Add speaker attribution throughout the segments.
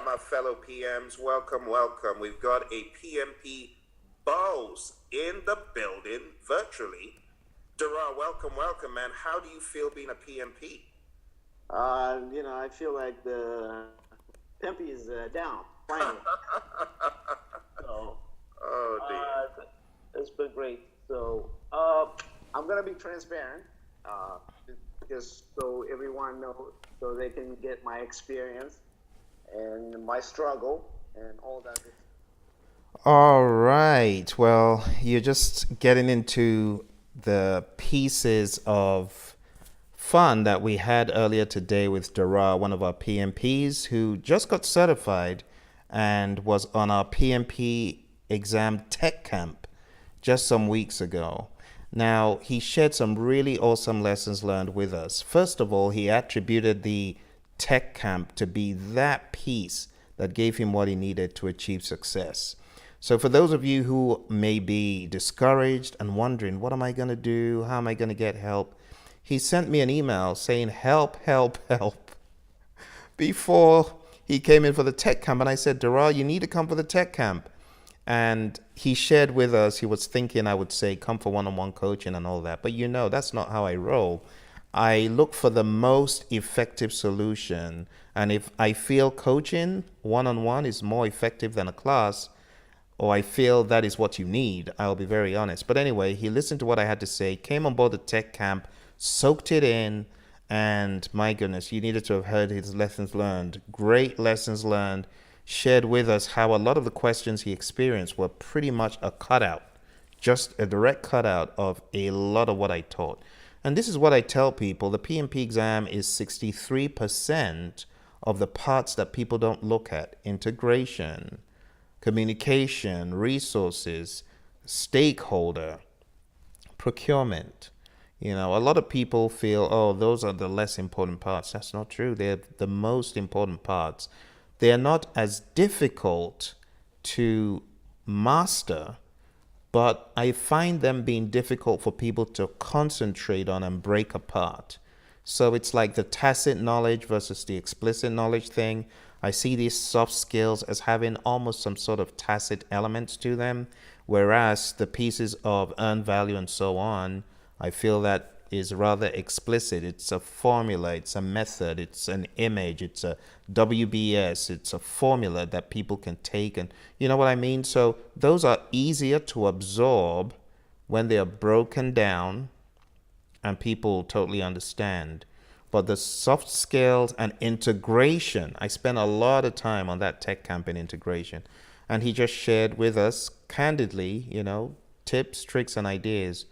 Speaker 1: right, my fellow PMs, welcome, welcome. We've got a PMP boss in the building virtually. Dara, welcome, welcome, man. How do you feel being a PMP?
Speaker 2: I feel like the PMP is down finally. So
Speaker 1: Oh, dear.
Speaker 2: it's been great. So I'm gonna be transparent, uh, just so everyone knows, so they can get my experience and my struggle and all that.
Speaker 3: All right. Well, you're just getting into the pieces of fun that we had earlier today with Dara, one of our PMPs who just got certified and was on our PMP exam tech camp just some weeks ago. Now, he shared some really awesome lessons learned with us. First of all, he attributed the tech camp to be that piece that gave him what he needed to achieve success. So, for those of you who may be discouraged and wondering, what am I going to do? How am I going to get help? He sent me an email saying, help, help, help, before he came in for the tech camp. And I said, Dara, you need to come for the tech camp. And he shared with us, he was thinking I would say, come for one-on-one coaching and all that. But that's not how I roll. I look for the most effective solution. And if I feel coaching one-on-one is more effective than a class, or I feel that is what you need, I'll be very honest. But anyway, he listened to what I had to say, came on board the tech camp, soaked it in, and my goodness, you needed to have heard his lessons learned. Great lessons learned. Shared with us how a lot of the questions he experienced were pretty much a cutout, just a direct cutout of a lot of what I taught. And this is what I tell people. The PMP exam is 63% of the parts that people don't look at: integration, communication, resources, stakeholder, procurement. A lot of people feel, oh, those are the less important parts. That's not true. They're the most important parts. They are not as difficult to master, but I find them being difficult for people to concentrate on and break apart. So it's like the tacit knowledge versus the explicit knowledge thing. I see these soft skills as having almost some sort of tacit elements to them, whereas the pieces of earned value and so on, I feel that is rather explicit. It's a formula, it's a method, it's an image, it's a WBS, it's a formula that people can take, and you know what I mean? So those are easier to absorb when they are broken down and people totally understand. But the soft skills and integration, I spent a lot of time on that tech camp in integration. And he just shared with us candidly, tips, tricks, and ideas,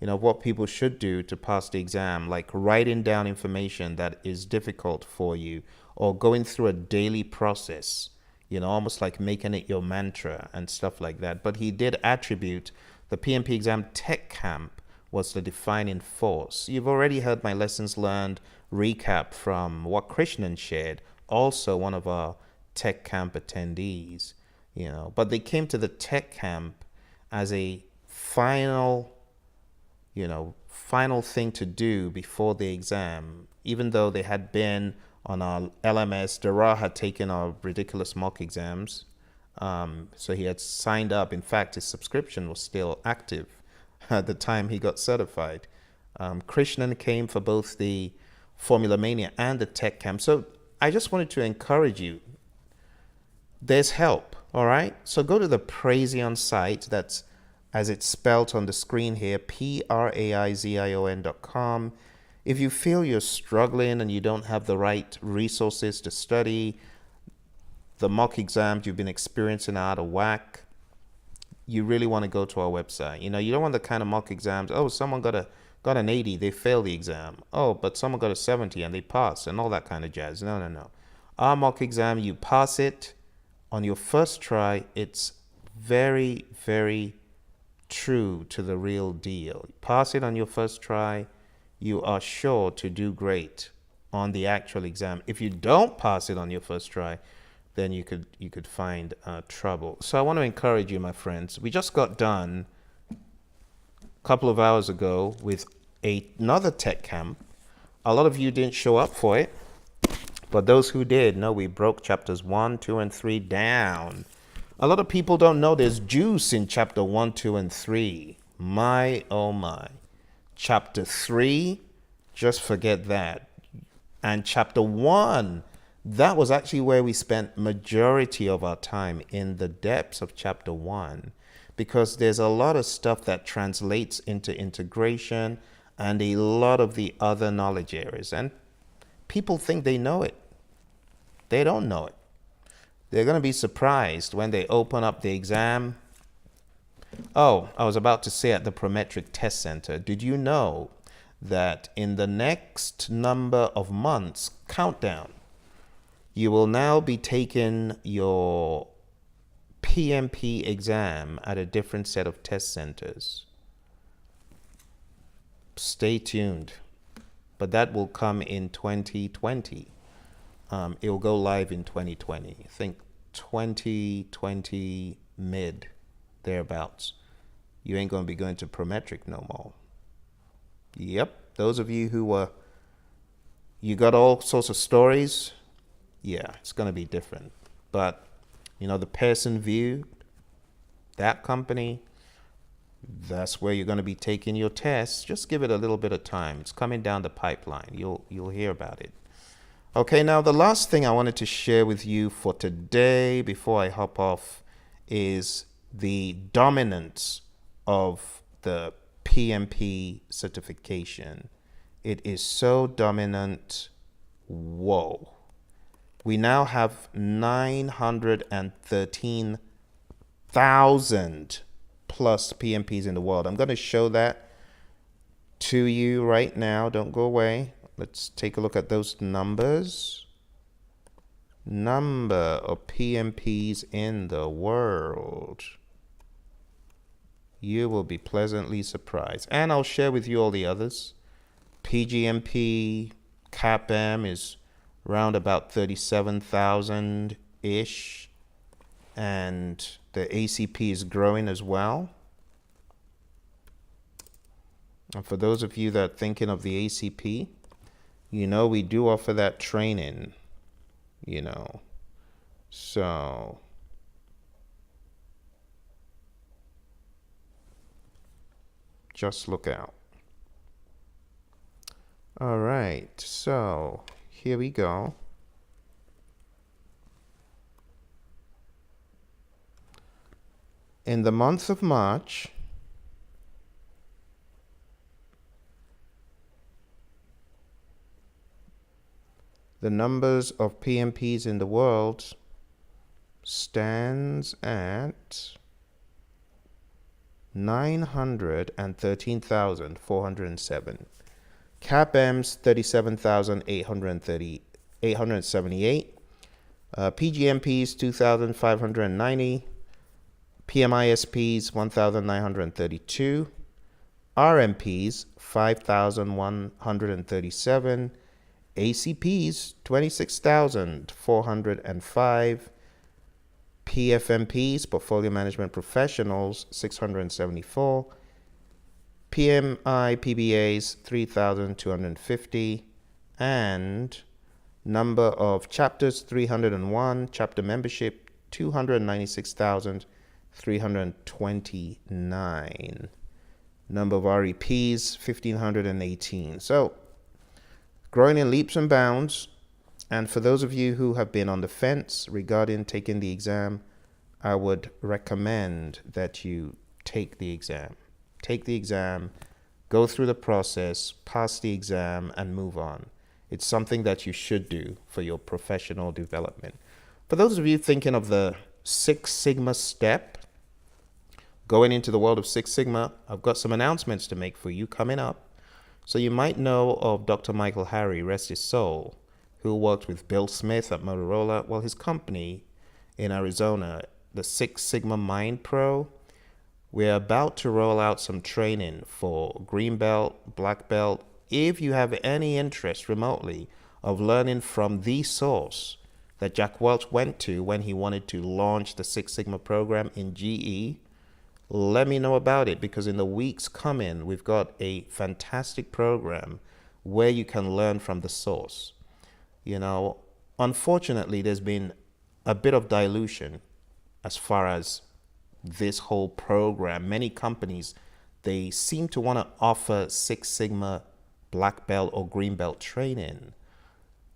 Speaker 3: what people should do to pass the exam, like writing down information that is difficult for you, or going through a daily process, almost like making it your mantra and stuff like that. But he did attribute the PMP exam tech camp was the defining force. You've already heard my lessons learned recap from what Krishnan shared, also one of our tech camp attendees, but they came to the tech camp as a final thing to do before the exam. Even though they had been on our LMS, Dara had taken our ridiculous mock exams. So he had signed up. In fact, his subscription was still active at the time he got certified. Krishnan came for both the Formula Mania and the tech camp. So I just wanted to encourage you. There's help, all right? So go to the Praizion site. That's as it's spelled on the screen here, praizion.com. If you feel you're struggling and you don't have the right resources to study, the mock exams you've been experiencing are out of whack, you really want to go to our website. You don't want the kind of mock exams, oh, someone got an 80, they failed the exam. Oh, but someone got a 70 and they passed, and all that kind of jazz. No. Our mock exam, you pass it on your first try. It's very, very true to the real deal. Pass it on your first try, you are sure to do great on the actual exam. If you don't pass it on your first try, then you could find trouble. So I want to encourage you, my friends. We just got done a couple of hours ago with another tech camp. A lot of you didn't show up for it, But those who did know we broke chapters 1, 2, and 3 down. A lot of people don't know there's juice in chapter 1, 2, and 3. My, oh my. Chapter 3, just forget that. And chapter 1, that was actually where we spent majority of our time, in the depths of chapter 1, because there's a lot of stuff that translates into integration and a lot of the other knowledge areas. And people think they know it. They don't know it. They're going to be surprised when they open up the exam. Oh, I was about to say, at the Prometric Test Center, did you know that in the next number of months, countdown, you will now be taking your PMP exam at a different set of test centers? Stay tuned. But that will come in 2020. It will go live in 2020. I think 2020 mid, thereabouts. You ain't going to be going to Prometric no more. Yep. Those of you who you got all sorts of stories, yeah, it's going to be different. But, the Pearson VUE, that company, that's where you're going to be taking your tests. Just give it a little bit of time. It's coming down the pipeline. You'll hear about it. Okay, now the last thing I wanted to share with you for today before I hop off is the dominance of the PMP certification. It is so dominant. Whoa. We now have 913,000 plus PMPs in the world. I'm going to show that to you right now. Don't go away. Let's take a look at those numbers. Number of PMPs in the world. You will be pleasantly surprised. And I'll share with you all the others. PGMP, CAPM is around about 37,000-ish. And the ACP is growing as well. And for those of you that are thinking of the ACP, we do offer that training, So, just look out. All right, so here we go. In the month of March, the numbers of PMPs in the world stands at 913,407. CAPM's 37,878. PGMP's 2,590. PMISP's 1,932. RMP's 5,137. ACPs 26,405, PFMPs, Portfolio Management Professionals, 674, PMI PBAs 3,250, and number of chapters 301, chapter membership 296,329, number of REPs 1,518. So growing in leaps and bounds. And for those of you who have been on the fence regarding taking the exam, I would recommend that you take the exam. Take the exam, go through the process, pass the exam, and move on. It's something that you should do for your professional development. For those of you thinking of the Six Sigma step, going into the world of Six Sigma, I've got some announcements to make for you coming up. So you might know of Dr. Michael Harry, rest his soul, who worked with Bill Smith at Motorola. Well, his company in Arizona, the Six Sigma Mind Pro, we're about to roll out some training for green belt, black belt. If you have any interest remotely of learning from the source that Jack Welch went to when he wanted to launch the Six Sigma program in GE, let me know about it, because in the weeks coming, we've got a fantastic program where you can learn from the source. unfortunately, there's been a bit of dilution as far as this whole program. Many companies, they seem to want to offer Six Sigma black belt or green belt training,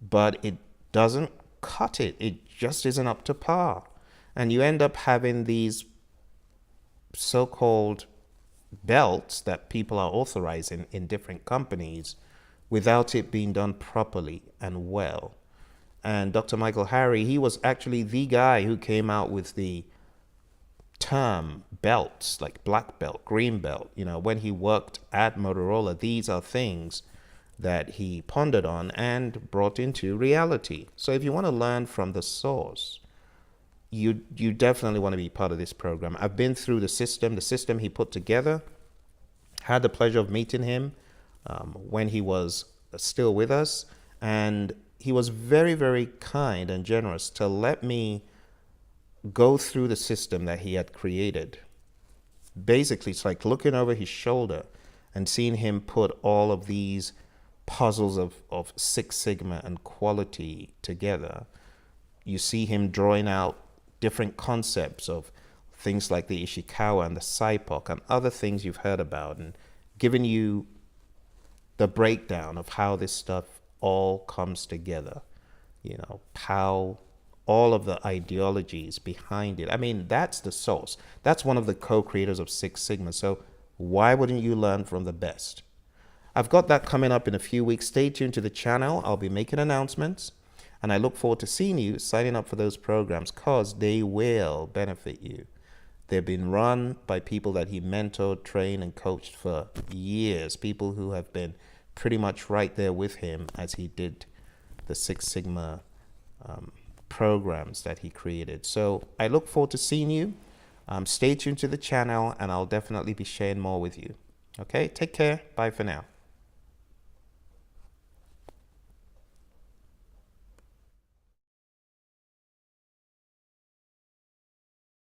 Speaker 3: but it doesn't cut it. It just isn't up to par. And you end up having these so-called belts that people are authorizing in different companies without it being done properly and well. And Dr. Michael Harry, he was actually the guy who came out with the term belts, like black belt, green belt. You know, when he worked at Motorola, these are things that he pondered on and brought into reality. So if you want to learn from the source, you definitely want to be part of this program. I've been through the system he put together. Had the pleasure of meeting him when he was still with us, and he was very, very kind and generous to let me go through the system that he had created. Basically, it's like looking over his shoulder and seeing him put all of these puzzles of Six Sigma and quality together. You see him drawing out different concepts of things like the Ishikawa and the Saipok and other things you've heard about, and giving you the breakdown of how this stuff all comes together, you know, how all of the ideologies behind it. I mean, that's the source. That's one of the co-creators of Six Sigma. So why wouldn't you learn from the best? I've got that coming up in a few weeks. Stay tuned to the channel. I'll be making announcements, and I look forward to seeing you signing up for those programs, because they will benefit you. They've been run by people that he mentored, trained, and coached for years, people who have been pretty much right there with him as he did the Six Sigma programs that he created. So I look forward to seeing you. Stay tuned to the channel, and I'll definitely be sharing more with you. Okay, take care. Bye for now.